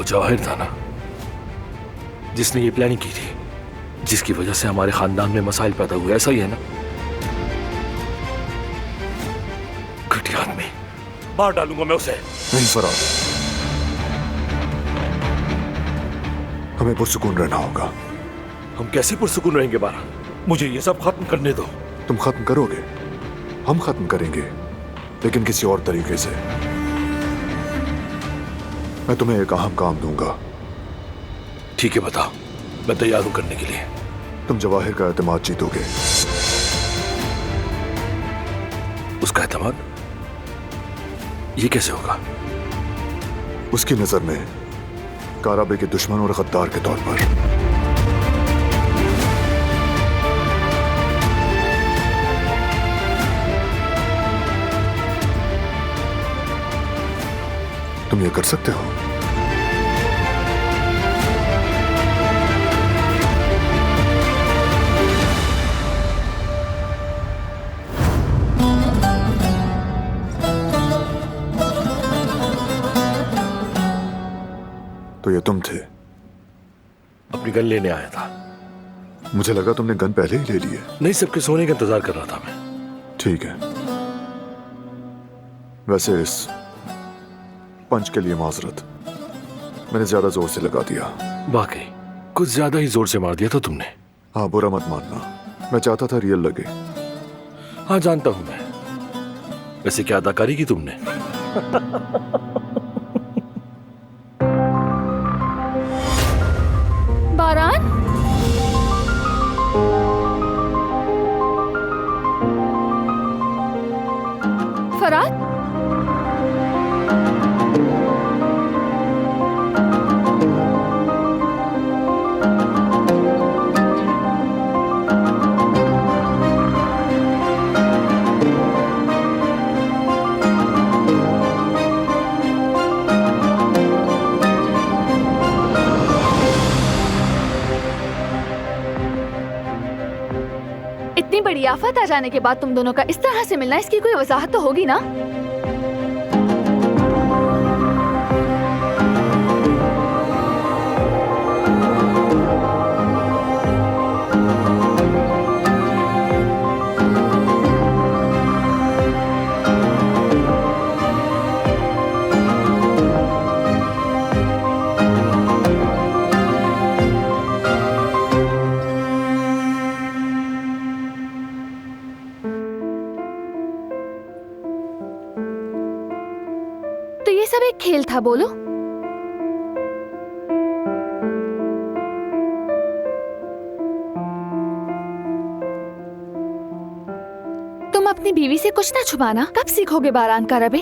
जवाहिर था ना जिसने ये प्लानिंग की थी, जिसकी वजह से हमारे खानदान में मसाइल पैदा हुए, ऐसा ही है ना? घटिया आदमी, मार डालूंगा मैं उसे। नहीं फराद, हमें पुरसुकून रहना होगा। हम कैसे पुरसुकून रहेंगे बारा? मुझे ये सब खत्म करने दो। तुम खत्म करोगे, हम खत्म करेंगे, लेकिन किसी और तरीके से। मैं तुम्हें एक अहम काम दूंगा। ठीक है, बताओ, मैं तैयार हूं करने के लिए। तुम जवाहिर का एतमाद जीतोगे। उसका एतमाद? ये कैसे होगा? उसकी नजर में काराबे के दुश्मन और गद्दार के तौर पर। तुम ये कर सकते हो? तो ये तुम थे? अपनी गन लेने आया था। मुझे लगा तुमने गन पहले ही ले ली है। नहीं, सबके सोने का इंतजार कर रहा था मैं। ठीक है, वैसे इस पंच के लिए माजरत, मैंने ज्यादा जोर से लगा दिया। वाकई कुछ ज्यादा ही जोर से मार दिया था तुमने। हाँ, बुरा मत मानना, मैं चाहता था रियल लगे। हाँ, जानता हूं मैं। वैसे क्या अदाकारी की तुमने? बारान, फराद, इतनी बड़ी आफत आ जाने के बाद तुम दोनों का इस तरह से मिलना, इसकी कोई वजाहत तो होगी ना? तो ये सब एक खेल था, बोलो? तुम अपनी बीवी से कुछ ना छुपाना। कब सीखोगे बारान का रबे?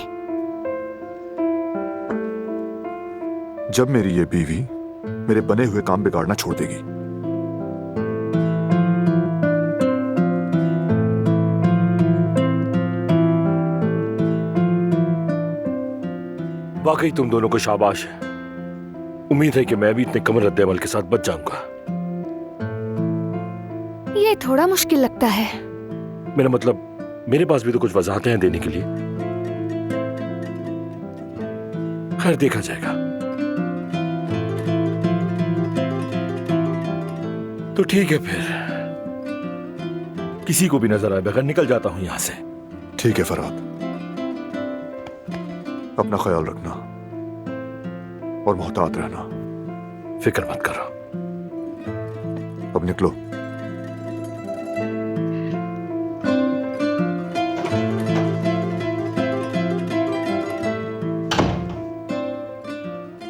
जब मेरी ये बीवी मेरे बने हुए काम बिगाड़ना छोड़ देगी। वाकई तुम दोनों को शाबाश है। उम्मीद है कि मैं भी इतने कम रद्द-ए-अमल के साथ बच जाऊंगा। ये थोड़ा मुश्किल लगता है। मेरा मतलब, मेरे पास भी तो कुछ वजाहतें हैं देने के लिए। खैर, देखा जाएगा। तो ठीक है, फिर किसी को भी नजर आए बगैर निकल जाता हूं यहां से। ठीक है फराद, अपना ख्याल रखना और मोहतात रहना। फिक्र मत करो। अब निकलो।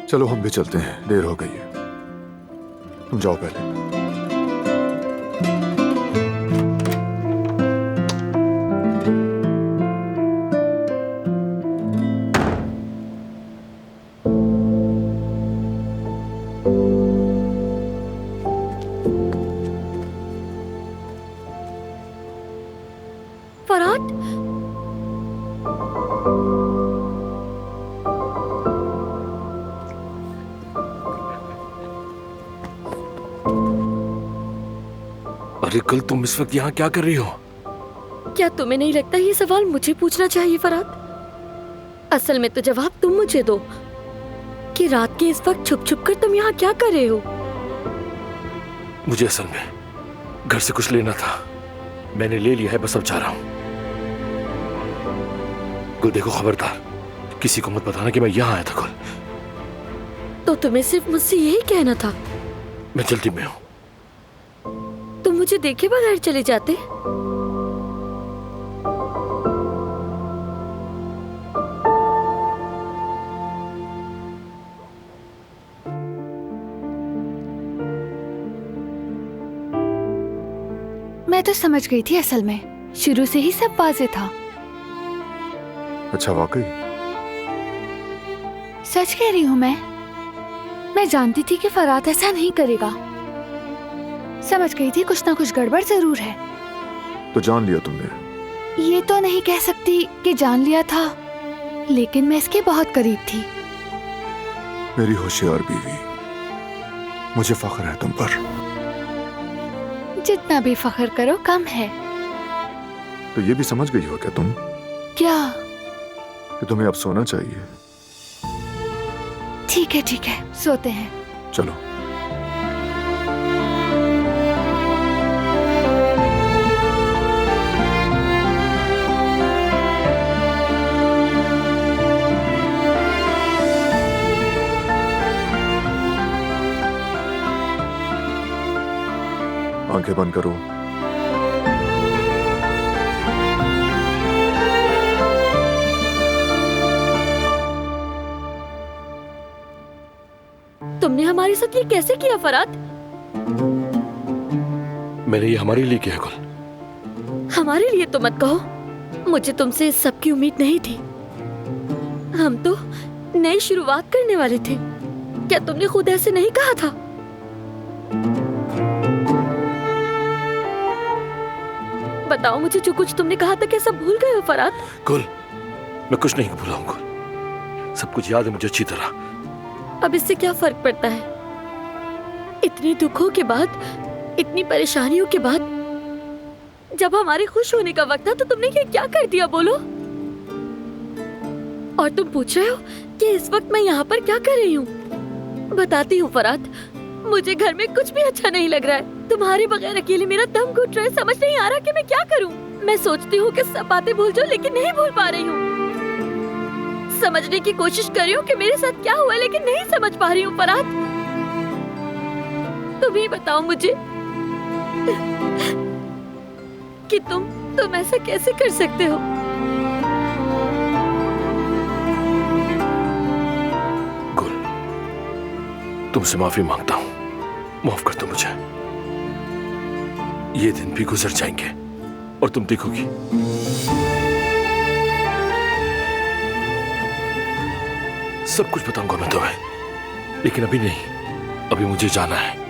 चलो हम भी चलते हैं, देर हो गई है। तुम जाओ पहले। फराद, अरे कल तुम इस वक्त यहाँ क्या कर रही हो? क्या तुम्हें नहीं लगता ये सवाल मुझे पूछना चाहिए फराद? असल में तो जवाब तुम मुझे दो। कि रात के इस वक्त छुप छुप कर तुम यहाँ क्या कर रहे हो? मुझे असल में घर से कुछ लेना था, मैंने ले लिया है, बस अब जा रहा हूं। गुल देखो, खबरदार किसी को मत बताना कि मैं यहाँ आया था। गुल, तो तुम्हें सिर्फ मुझसे यही कहना था? मैं जल्दी में हूं। तुम मुझे देखे बगैर चले जाते। मैं तो समझ गई थी, असल में शुरू से ही सब वाज़ेह था। अच्छा, वाकई? सच कह रही हूँ मैं जानती थी कि फरात ऐसा नहीं करेगा। समझ गई थी कुछ ना कुछ गड़बड़ जरूर है। तो जान लिया तुमने? ये तो नहीं कह सकती कि जान लिया था, लेकिन मैं इसके बहुत करीब थी। मेरी होशियार बीवी, मुझे फख्र है तुम पर। जितना भी फख्र करो कम है। तो ये भी समझ गई हो क्या तुम क्या? कि तुम्हें अब सोना चाहिए? ठीक है, सोते हैं। चलो। आंखें बंद करो। तुमने हमारे साथ ये कैसे किया फरात? मैंने ये हमारे लिए किया है गुल। हमारे लिए तो मत कहो, मुझे तुमसे इस सब की उम्मीद नहीं थी। हम तो नई शुरुआत करने वाले थे। क्या तुमने खुद ऐसे नहीं कहा था? बताओ मुझे, जो कुछ तुमने कहा था क्या सब भूल गए हो फरात? गुल, मैं कुछ नहीं भूला हूं गुल, सब कुछ याद है मुझे अच्छी तरह। अब इससे क्या फर्क पड़ता है? इतने दुखों के बाद, इतनी परेशानियों के बाद, जब हमारे खुश होने का वक्त था तो तुमने ये क्या कर दिया बोलो? और तुम पूछ रहे हो कि इस वक्त मैं यहाँ पर क्या कर रही हूँ? बताती हूँ फरात, मुझे घर में कुछ भी अच्छा नहीं लग रहा है। तुम्हारे बगैर अकेले मेरा दम घुट रहा है। समझ नहीं आ रहा कि मैं क्या करूँ। मैं सोचती हूँ कि सब बातें भूल जाऊँ, लेकिन नहीं भूल पा रही हूँ। समझने की कोशिश कर रही हूँ कि मेरे साथ क्या हुआ, लेकिन नहीं समझ पा रही हूँ फरात। तुम ही बताओ मुझे कि तुम ऐसा कैसे कर सकते हो? गुल, तुमसे माफी मांगता हूं, माफ कर दो मुझे। ये दिन भी गुजर जाएंगे और तुम देखोगी सब कुछ बताऊंगा मैं तुम्हें, लेकिन अभी नहीं। अभी मुझे जाना है।